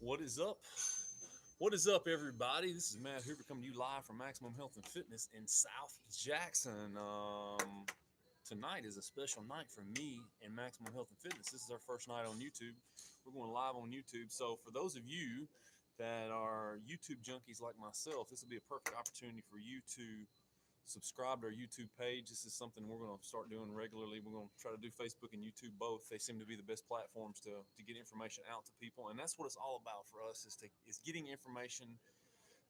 What is up? What is up, everybody? This is Matt Hoover coming to you live from Maximum Health and Fitness in South Jackson. Tonight is a special night for me and Maximum Health and Fitness. This is our first night on YouTube. We're going live on YouTube. So, for those of you that are YouTube junkies like myself, this will be a perfect opportunity for you to subscribe to our YouTube page. This is something we're going to start doing regularly. We're going to try to do Facebook and YouTube both. They seem to be the best platforms to get information out to people, and that's what it's all about for us is getting information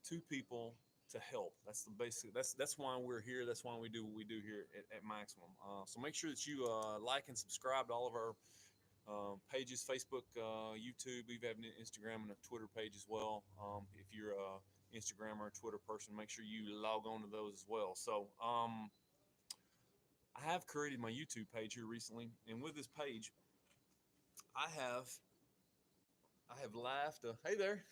to people to help. That's the basic. That's why we're here. That's why we do what we do here at Maximum. So make sure that you like and subscribe to all of our pages, Facebook, YouTube. We have an Instagram and a Twitter page as well. If you're a Instagram or a Twitter person, make sure you log on to those as well. So I have created my YouTube page here recently, and with this page, I have I have laughed. Hey there.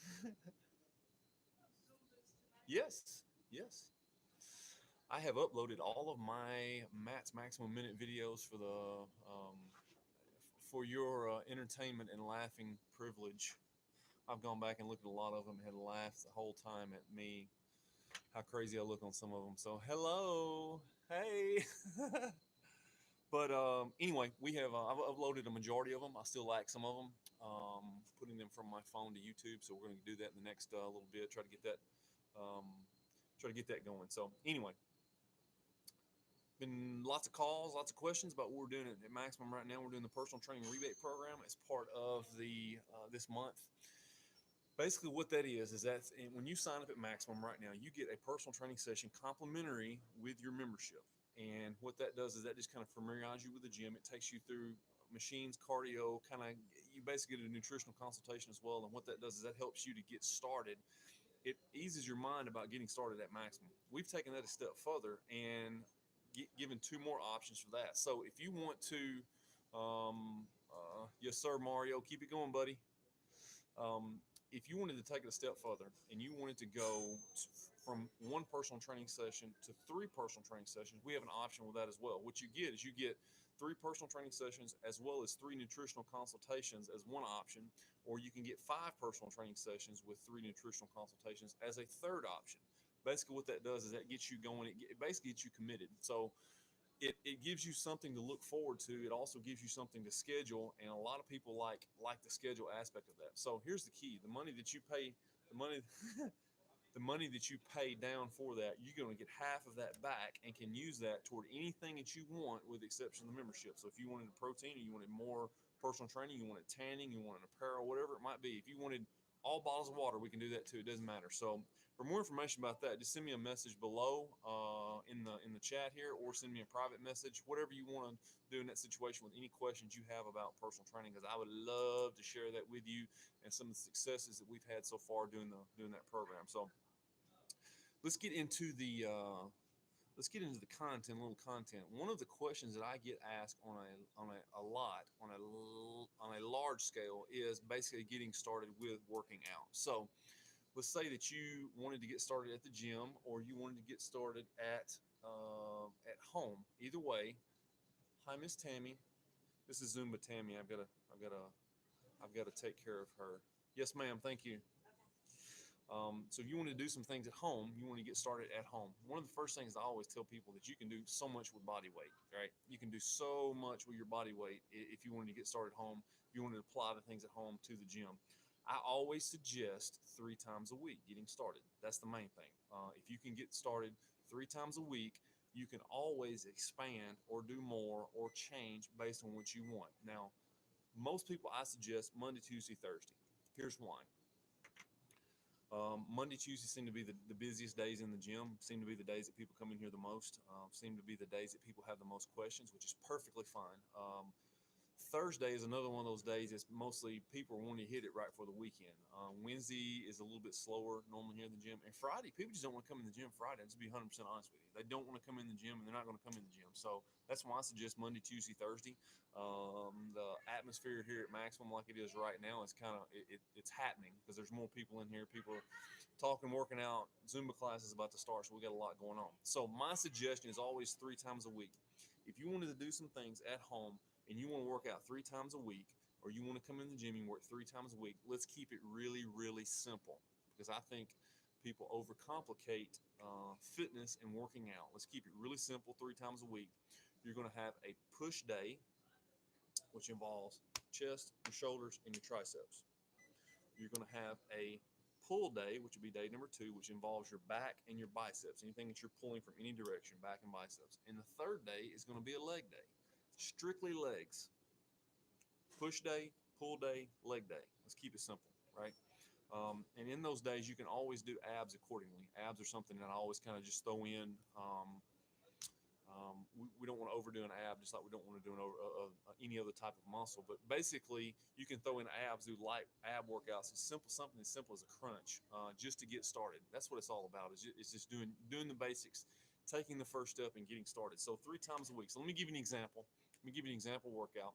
Yes, yes. I have uploaded all of my Matt's Maximum Minute videos for your entertainment and laughing privilege. I've gone back and looked at a lot of them and had laughed the whole time at me, how crazy I look on some of them. So hello, hey. But anyway, I've uploaded a majority of them. I still like some of them. Putting them from my phone to YouTube, so we're going to do that in the next little bit. Um, try to get that going. So anyway, been lots of calls, lots of questions about what we're doing at Maximum right now. We're doing the personal training rebate program as part of the this month. Basically, what that is that when you sign up at Maximum right now, you get a personal training session complimentary with your membership. And what that does is that just kind of familiarizes you with the gym. It takes you through machines, cardio, kind of, you basically get a nutritional consultation as well. And what that does is that helps you to get started. It eases your mind about getting started at Maximum. We've taken that a step further and given two more options for that. So if you want to, yes, sir, Mario, keep it going, buddy. If you wanted to take it a step further and you wanted to go from one personal training session to three personal training sessions, we have an option with that as well. What you get is you get three personal training sessions as well as three nutritional consultations as one option, or you can get five personal training sessions with three nutritional consultations as a third option. Basically, what that does is that gets you going. It basically gets you committed. So it gives you something to look forward to. It also gives you something to schedule, and a lot of people like the schedule aspect of that. So here's the key: the money that you pay, the money, the money that you pay down for that, you're going to get half of that back and can use that toward anything that you want, with the exception of the membership. So if you wanted a protein, or you wanted more personal training, you wanted tanning, you wanted apparel, whatever it might be. If you wanted all bottles of water, we can do that too. It doesn't matter. So for more information about that, just send me a message below in the chat here, or send me a private message. Whatever you want to do in that situation with any questions you have about personal training, because I would love to share that with you and some of the successes that we've had so far doing that program. So let's get into the content, a little content. One of the questions that I get asked on a lot on a large scale is basically getting started with working out. So let's say that you wanted to get started at the gym, or you wanted to get started at home. Either way, hi Miss Tammy. This is Zumba Tammy. I've got to take care of her. Yes, ma'am. Thank you. So if you want to do some things at home, you want to get started at home. One of the first things I always tell people that you can do so much with body weight, right? You can do so much with your body weight if you wanted to get started at home. If you wanted to apply the things at home to the gym, I always suggest 3 times a week getting started. That's the main thing. If you can get started 3 times a week, you can always expand or do more or change based on what you want. Now, most people I suggest Monday, Tuesday, Thursday. Here's why. Monday, Tuesday seem to be the busiest days in the gym, seem to be the days that people come in here the most, seem to be the days that people have the most questions, which is perfectly fine. Thursday is another one of those days that's mostly people want to hit it right for the weekend. Wednesday is a little bit slower normally here in the gym. And Friday, people just don't want to come in the gym Friday. I'll just be 100% honest with you. They don't want to come in the gym, and they're not going to come in the gym. So that's why I suggest Monday, Tuesday, Thursday. The atmosphere here at Maximum, like it is right now, is kind of it's happening because there's more people in here. People are talking, working out. Zumba class is about to start, so we got a lot going on. So my suggestion is always 3 times a week. If you wanted to do some things at home and you want to work out 3 times a week, or you want to come in the gym and work 3 times a week, let's keep it really, really simple, because I think people overcomplicate fitness and working out. Let's keep it really simple. 3 times a week, you're going to have a push day, which involves chest, your shoulders, and your triceps. You're going to have a pull day, which would be day number 2, which involves your back and your biceps, anything that you're pulling from any direction, back and biceps. And the third day is going to be a leg day, strictly legs. Push day, pull day, leg day. Let's keep it simple, right? And in those days, you can always do abs accordingly. Abs are something that I always kind of just throw in. We don't want to overdo an ab, just like we don't want to do any other type of muscle. But basically, you can throw in abs, do light ab workouts, something as simple as a crunch, just to get started. That's what it's all about. It's just doing the basics, taking the first step, and getting started. So 3 times a week. So let me give you an example. Let me give you an example workout.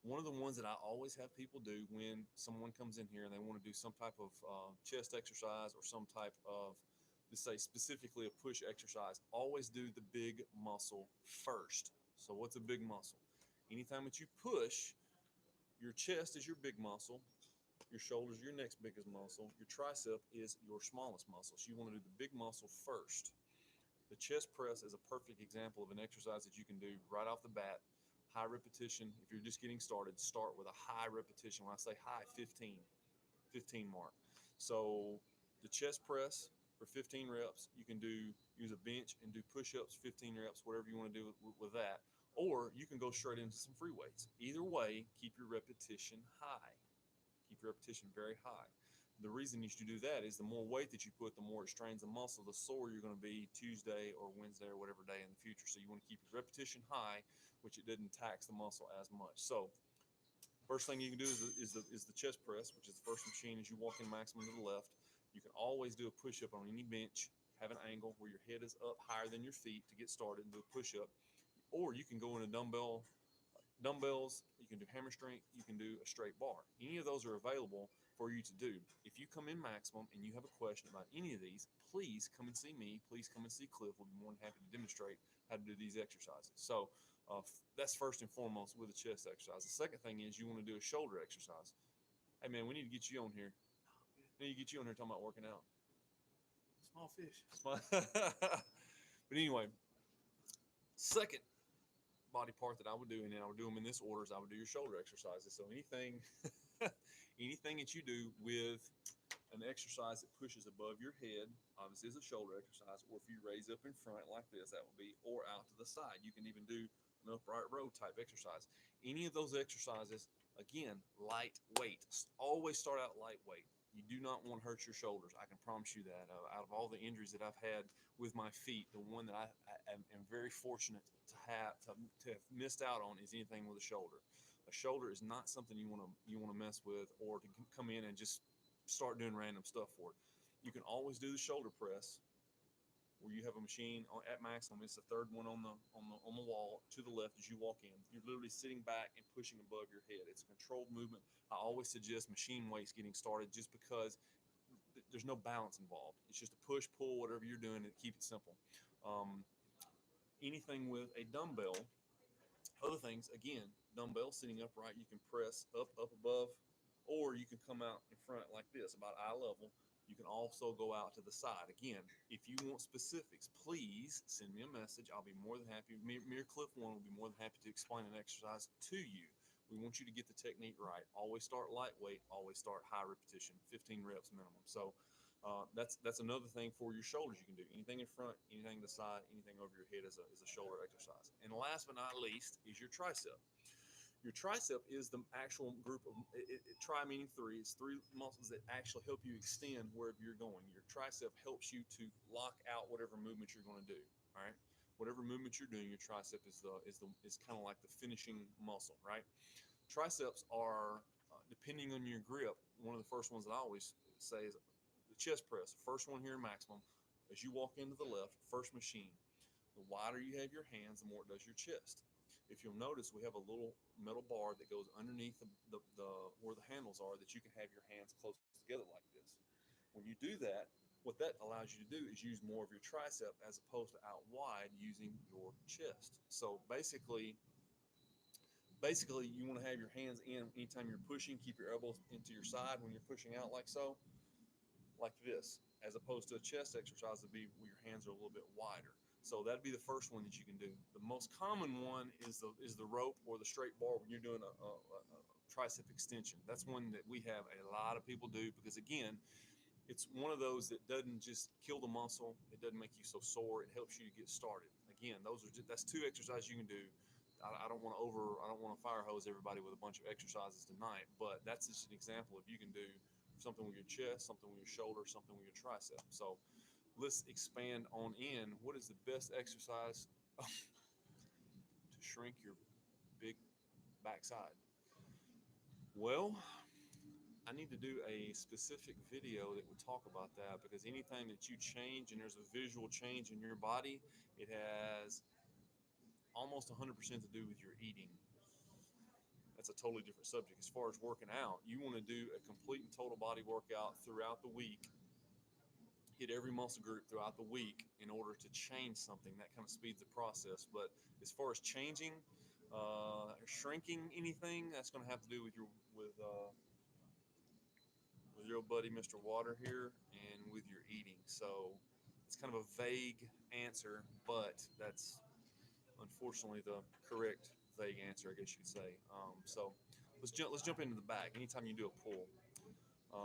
One of the ones that I always have people do when someone comes in here and they want to do some type of chest exercise or some type of, let's say specifically a push exercise, always do the big muscle first. So what's a big muscle? Anytime that you push, your chest is your big muscle, your shoulders are your next biggest muscle, your tricep is your smallest muscle. So you want to do the big muscle first. The chest press is a perfect example of an exercise that you can do right off the bat. High repetition. If you're just getting started, start with a high repetition. When I say high, 15 mark. So the chest press for 15 reps, you can use a bench and do push-ups, 15 reps, whatever you want to do with that. Or you can go straight into some free weights. Either way, keep your repetition high. Keep your repetition very high. The reason you should do that is the more weight that you put, the more it strains the muscle, the sore you're going to be Tuesday or Wednesday or whatever day in the future. So you want to keep your repetition high, which it doesn't tax the muscle as much. So first thing you can do is the chest press, which is the first machine as you walk in maximum to the left. You can always do a push-up on any bench, have an angle where your head is up higher than your feet to get started and do a push-up. Or you can go in a dumbbells, you can do hammer strength, you can do a straight bar. Any of those are available for you to do. If you come in maximum and you have a question about any of these, please come and see me. Please come and see Cliff. We'll be more than happy to demonstrate how to do these exercises. So that's first and foremost with a chest exercise. The second thing is you want to do a shoulder exercise. Hey man, we need to get you on here. We need to get you on here talking about working out. Small fish. But anyway, second body part that I would do, and then I would do them in this order, is I would do your shoulder exercises. So anything, anything that you do with an exercise that pushes above your head, obviously is a shoulder exercise. Or if you raise up in front like this, that would be, or out to the side. You can even do an upright row type exercise. Any of those exercises, again, lightweight. Always start out lightweight. You do not want to hurt your shoulders. I can promise you that. Out of all the injuries that I've had with my feet, the one that I am very fortunate to have missed out on is anything with a shoulder. A shoulder is not something you want to mess with, or to come in and just start doing random stuff for it. You can always do the shoulder press, where you have a machine at maximum. It's the third one on the wall to the left as you walk in. You're literally sitting back and pushing above your head. It's a controlled movement. I always suggest machine weights getting started, just because there's no balance involved. It's just a push, pull, whatever you're doing, and keep it simple. Um, Anything with a dumbbell, other things, again, dumbbell sitting upright, you can press up above, or you can come out in front like this, about eye level. You can also go out to the side. Again, if you want specifics, please send me a message. I'll be more than happy. Mere Cliff One will be more than happy to explain an exercise to you. We want you to get the technique right. Always start lightweight. Always start high repetition, 15 reps minimum. So that's another thing for your shoulders. You can do anything in front, anything to the side, anything over your head is a shoulder exercise. And last but not least is your tricep. Your tricep is the actual group of tri meaning three. It's three muscles that actually help you extend wherever you're going. Your tricep helps you to lock out whatever movement you're going to do. All right, whatever movement you're doing, your tricep is kind of like the finishing muscle. Right. Triceps are depending on your grip. One of the first ones that I always say is the chest press. First one here, maximum. As you walk into the left, first machine. The wider you have your hands, the more it does your chest. If you'll notice, we have a little metal bar that goes underneath the where the handles are, that you can have your hands close together like this. When you do that, what that allows you to do is use more of your tricep as opposed to out wide using your chest. So basically, basically you want to have your hands in anytime you're pushing. Keep your elbows into your side when you're pushing out, like so, like this, as opposed to a chest exercise would be where your hands are a little bit wider. So that'd be the first one that you can do. The most common one is the rope or the straight bar when you're doing a tricep extension. That's one that we have a lot of people do because, again, it's one of those that doesn't just kill the muscle. It doesn't make you so sore. It helps you to get started. Again, that's two exercises you can do. I don't want to fire hose everybody with a bunch of exercises tonight, but that's just an example of you can do something with your chest, something with your shoulder, something with your tricep. So let's expand on in. What is the best exercise to shrink your big backside? Well, I need to do a specific video that would talk about that because anything that you change and there's a visual change in your body, it has almost 100% to do with your eating. That's a totally different subject. As far as working out, you want to do a complete and total body workout throughout the week, hit every muscle group throughout the week in order to change something. That kind of speeds the process. But as far as changing, shrinking anything, that's going to have to do with your buddy Mr. Water here and with your eating. So it's kind of a vague answer, but that's unfortunately the correct vague answer, I guess you'd say. So let's jump into the back. Anytime you do a pull,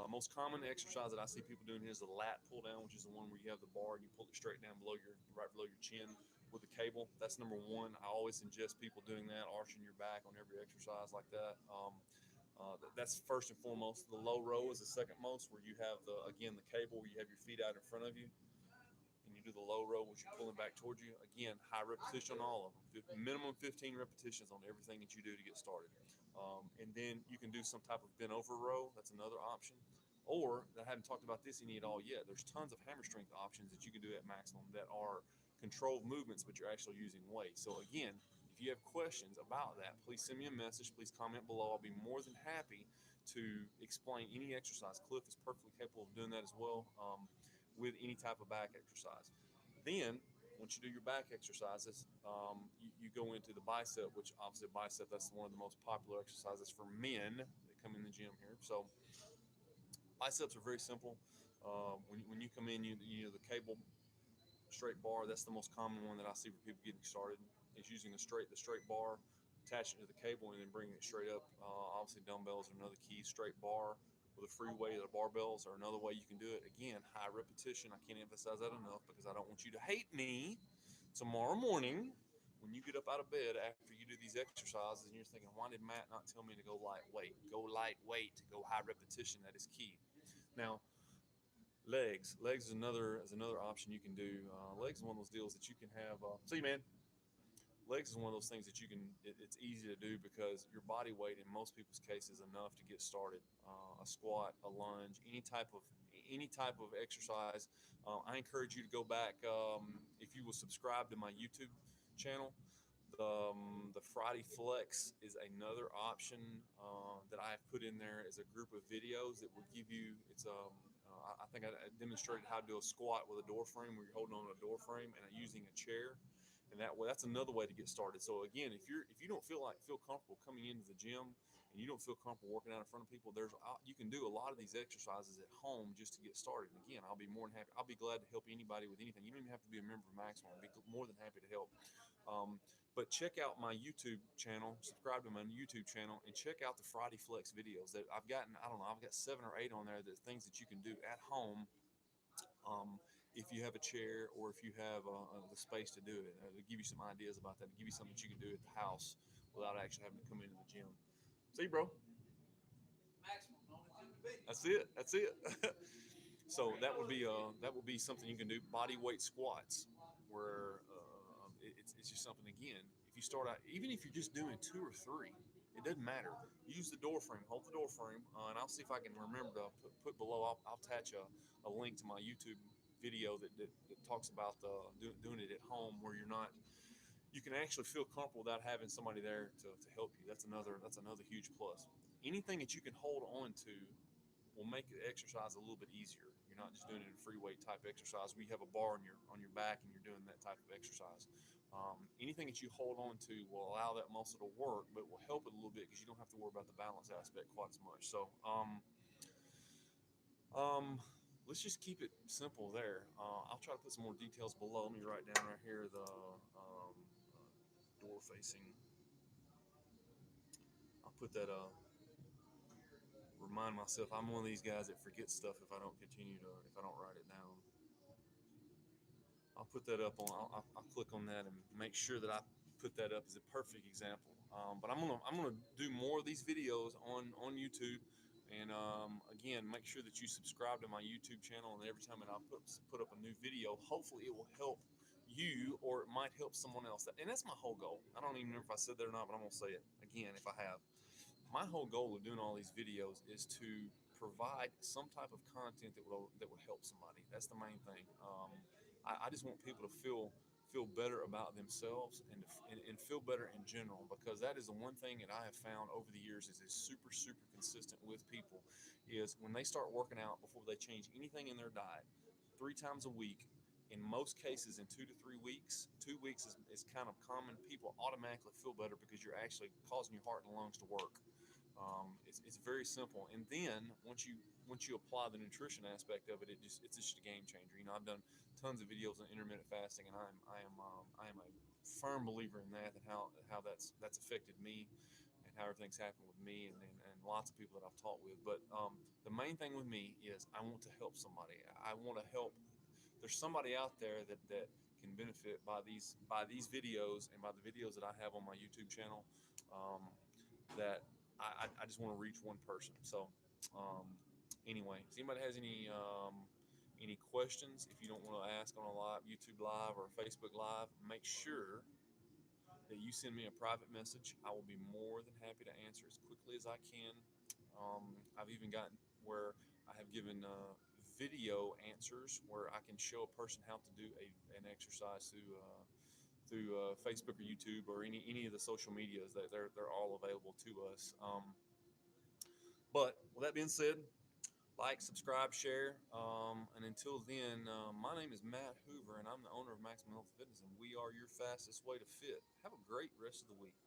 most common exercise that I see people doing here is the lat pull down, which is the one where you have the bar and you pull it straight down right below your chin with the cable. That's number one. I always suggest people doing that, arching your back on every exercise like that. That's first and foremost. The low row is the second most, where you have the cable where you have your feet out in front of you, and you do the low row, which you're pulling back towards you. Again, high repetition on all of them. Minimum 15 repetitions on everything that you do to get started. And then you can do some type of bent over row. That's another option. Or, I haven't talked about this any at all yet, there's tons of hammer strength options that you can do at maximum that are controlled movements, but you're actually using weight. So again, if you have questions about that, please send me a message. Please comment below. I'll be more than happy to explain any exercise. Cliff is perfectly capable of doing that as well, with any type of back exercise. Then, once you do your back exercises, you go into the bicep, which obviously bicep, that's one of the most popular exercises for men that come in the gym here. So biceps are very simple. When you come in, you know the cable straight bar. That's the most common one that I see for people getting started. Is using the straight bar, attaching it to the cable, and then bringing it straight up. Obviously, dumbbells are another key. Straight bar with a free weight, the barbells are another way you can do it. Again, high repetition. I can't emphasize that enough because I don't want you to hate me tomorrow morning when you get up out of bed after you do these exercises and you're thinking, why did Matt not tell me to go lightweight? Go lightweight, go high repetition. That is key. Now, legs is another option you can do. Legs is one of those deals that you can have. See, man, legs is one of those things that it's easy to do because your body weight in most people's cases is enough to get started. A squat, a lunge, any type of exercise. I encourage you to go back, if you will subscribe to my YouTube channel. The Friday Flex is another option that I've put in there as a group of videos that will give you. I think I demonstrated how to do a squat with a door frame where you're holding on to a door frame and using a chair, and that's another way to get started. So again, if you don't feel comfortable coming into the gym and you don't feel comfortable working out in front of people, you can do a lot of these exercises at home just to get started. And again, I'll be more than happy. I'll be glad to help anybody with anything. You don't even have to be a member of Maximum. I'll be more than happy to help. But check out my YouTube channel, subscribe to my YouTube channel, and check out the Friday Flex videos that I've got 7 or 8 on there. The things that you can do at home, if you have a chair or if you have the space to do it. To give you some ideas about that, to give you something that you can do at the house without actually having to come into the gym. See, bro? Maximum, on the gym to be. That's it. That's it. So that would be something you can do. Body weight squats, where it's just something. Again, if you start out, even if you're just doing 2 or 3, it doesn't matter. Use the door frame. Hold the door frame, and I'll see if I can remember to put below. I'll attach a link to my YouTube video that talks about doing it at home, where you can actually feel comfortable without having somebody there to help you. That's another huge plus. Anything that you can hold on to will make the exercise a little bit easier. You're not just doing it in a free weight type exercise where you have a bar on your back and you're doing that type of exercise. Anything that you hold on to will allow that muscle to work, but will help it a little bit because you don't have to worry about the balance aspect quite as much. So, let's just keep it simple there. I'll try to put some more details below. Let me write down right here the door facing. I'll put that. Remind myself. I'm one of these guys that forgets stuff if I don't if I don't write it down. I'll put that up on. I'll click on that and make sure that I put that up as a perfect example. But I'm gonna do more of these videos on YouTube, and again, make sure that you subscribe to my YouTube channel. And every time that I put up a new video, hopefully it will help you or it might help someone else. And that's my whole goal. I don't even know if I said that or not, but I'm gonna say it again if I have. My whole goal of doing all these videos is to provide some type of content that will help somebody. That's the main thing. I just want people to feel better about themselves and feel better in general, because that is the one thing that I have found over the years is super consistent with people is when they start working out before they change anything in their diet 3 times a week. In most cases, in 2 to 3 weeks, 2 weeks is kind of common. People automatically feel better because you're actually causing your heart and lungs to work. It's very simple. And then once you apply the nutrition aspect of it, it's just a game changer. You know, I've done tons of videos on intermittent fasting, and I am a firm believer in that and how that's affected me and how everything's happened with me and lots of people that I've taught with. But the main thing with me is I want to help somebody. I want to help. There's somebody out there that can benefit by these videos and by the videos that I have on my YouTube channel. That I just want to reach one person. So anyway, if anybody has any questions, if you don't want to ask on a live YouTube live or Facebook live, make sure that you send me a private message. I will be more than happy to answer as quickly as I can. I've even gotten where I have given video answers where I can show a person how to do an exercise through Facebook or YouTube or any of the social medias. That they're all available to us. But with that being said, like, subscribe, share, and until then, my name is Matt Hoover, and I'm the owner of Maximum Health Fitness, and we are your fastest way to fit. Have a great rest of the week.